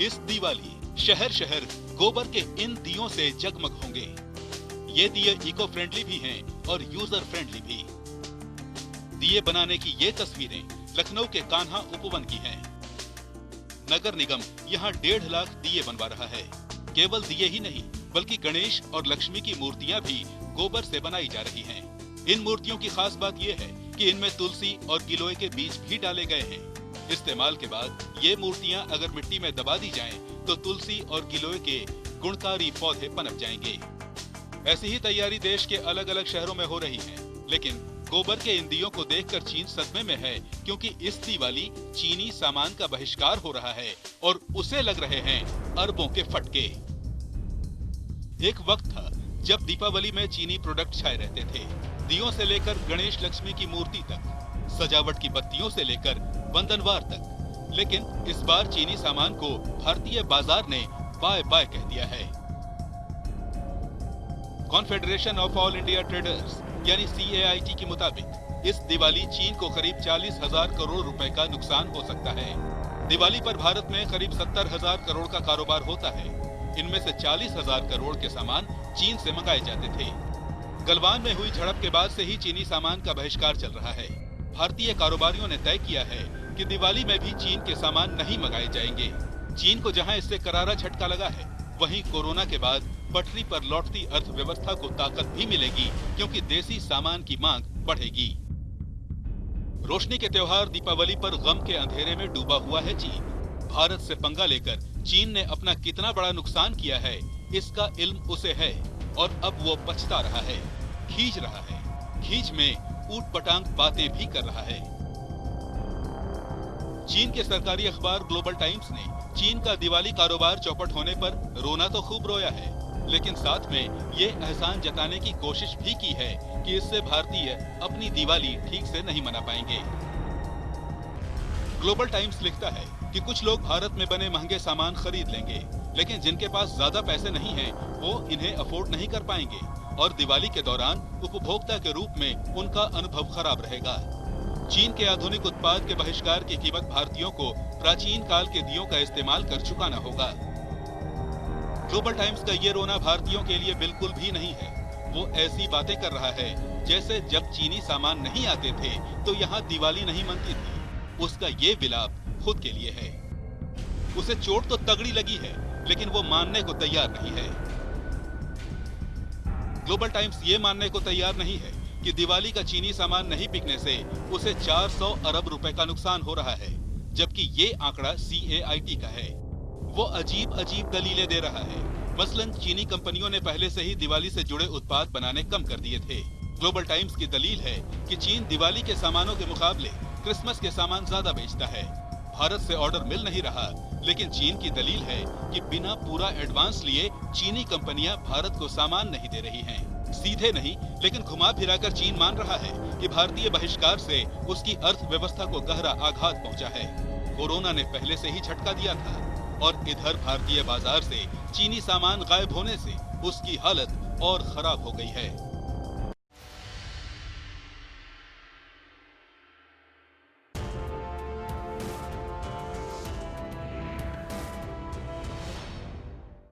इस दिवाली शहर शहर गोबर के इन दियों से जगमग होंगे। ये दिए इको फ्रेंडली भी हैं और यूजर फ्रेंडली भी। दिए बनाने की ये तस्वीरें लखनऊ के कान्हा उपवन की हैं। नगर निगम यहाँ 1.5 लाख दिए बनवा रहा है। केवल दिए ही नहीं बल्कि गणेश और लक्ष्मी की मूर्तियाँ भी गोबर से बनाई जा रही हैं। इन मूर्तियों की खास बात यह है कि इनमें तुलसी और गिलोय के बीज भी डाले गए हैं। इस्तेमाल के बाद ये मूर्तियाँ अगर मिट्टी में दबा दी जाएं, तो तुलसी और गिलोय के गुणकारी पौधे पनप जाएंगे। ऐसी ही तैयारी देश के अलग अलग शहरों में हो रही है, लेकिन गोबर के इन दियों को देखकर चीन सदमे में है, क्योंकि इस दिवाली चीनी सामान का बहिष्कार हो रहा है और उसे लग रहे हैं अरबों के फटके। एक वक्त था जब दीपावली में चीनी प्रोडक्ट छाए रहते थे। दियों से लेकर गणेश लक्ष्मी की मूर्ति तक, सजावट की बत्तियों से लेकर बंधनवार तक। लेकिन इस बार चीनी सामान को भारतीय बाजार ने बाय बाय कह दिया है। Confederation of all India traders यानी CAIT के मुताबिक इस दिवाली चीन को करीब 40,000 करोड़ रुपए का नुकसान हो सकता है। दिवाली पर भारत में करीब 70,000 करोड़ का कारोबार होता है। इनमें से 40,000 करोड़ के सामान चीन से मंगाए जाते थे। गलवान में हुई झड़प के बाद से ही चीनी सामान का बहिष्कार चल रहा है। भारतीय कारोबारियों ने तय किया है कि दिवाली में भी चीन के सामान नहीं मंगाए जाएंगे। चीन को जहां इससे करारा झटका लगा है, वहीं कोरोना के बाद पटरी पर लौटती अर्थव्यवस्था को ताकत भी मिलेगी, क्योंकि देसी सामान की मांग बढ़ेगी। रोशनी के त्योहार दीपावली पर गम के अंधेरे में डूबा हुआ है चीन। भारत से पंगा लेकर चीन ने अपना कितना बड़ा नुकसान किया है, इसका इल्म उसे है और अब वो पछता रहा है, खींच रहा है। खींच में ऊट पटांग बातें भी कर रहा है। चीन के सरकारी अखबार ग्लोबल टाइम्स ने चीन का दिवाली कारोबार चौपट होने पर रोना तो खूब रोया है, लेकिन साथ में ये एहसान जताने की कोशिश भी की है कि इससे भारतीय अपनी दिवाली ठीक से नहीं मना पाएंगे। ग्लोबल टाइम्स लिखता है कि कुछ लोग भारत में बने महंगे सामान खरीद लेंगे, लेकिन जिनके पास ज्यादा पैसे नहीं हैं, वो इन्हें अफोर्ड नहीं कर पाएंगे और दिवाली के दौरान उपभोक्ता के रूप में उनका अनुभव खराब रहेगा। चीन के आधुनिक उत्पाद के बहिष्कार की कीमत भारतीयों को प्राचीन काल के दियों का इस्तेमाल कर चुकाना होगा। ग्लोबल टाइम्स का ये रोना भारतीयों के लिए बिल्कुल भी नहीं है। वो ऐसी बातें कर रहा है जैसे जब चीनी सामान नहीं आते थे तो यहाँ दिवाली नहीं मनती थी। उसका ये विलाप खुद के लिए है। उसे चोट तो तगड़ी लगी है, लेकिन वो मानने को तैयार नहीं है। ग्लोबल टाइम्स ये मानने को तैयार नहीं है कि दिवाली का चीनी सामान नहीं बिकने से उसे 400 अरब रुपए का नुकसान हो रहा है, जबकि ये आंकड़ा CAIT का है। वो अजीब अजीब दलीलें दे रहा है। मसलन चीनी कंपनियों ने पहले से ही दिवाली से जुड़े उत्पाद बनाने कम कर दिए थे। ग्लोबल टाइम्स की दलील है कि चीन दिवाली के सामानों के मुकाबले क्रिसमस के सामान ज्यादा बेचता है। भारत से ऑर्डर मिल नहीं रहा, लेकिन चीन की दलील है कि बिना पूरा एडवांस लिए चीनी कंपनियां भारत को सामान नहीं दे रही हैं। सीधे नहीं, लेकिन घुमा फिराकर चीन मान रहा है कि भारतीय बहिष्कार से उसकी अर्थव्यवस्था को गहरा आघात पहुंचा है। कोरोना ने पहले से ही झटका दिया था और इधर भारतीय बाजार से चीनी सामान गायब होने से उसकी हालत और खराब हो गई है।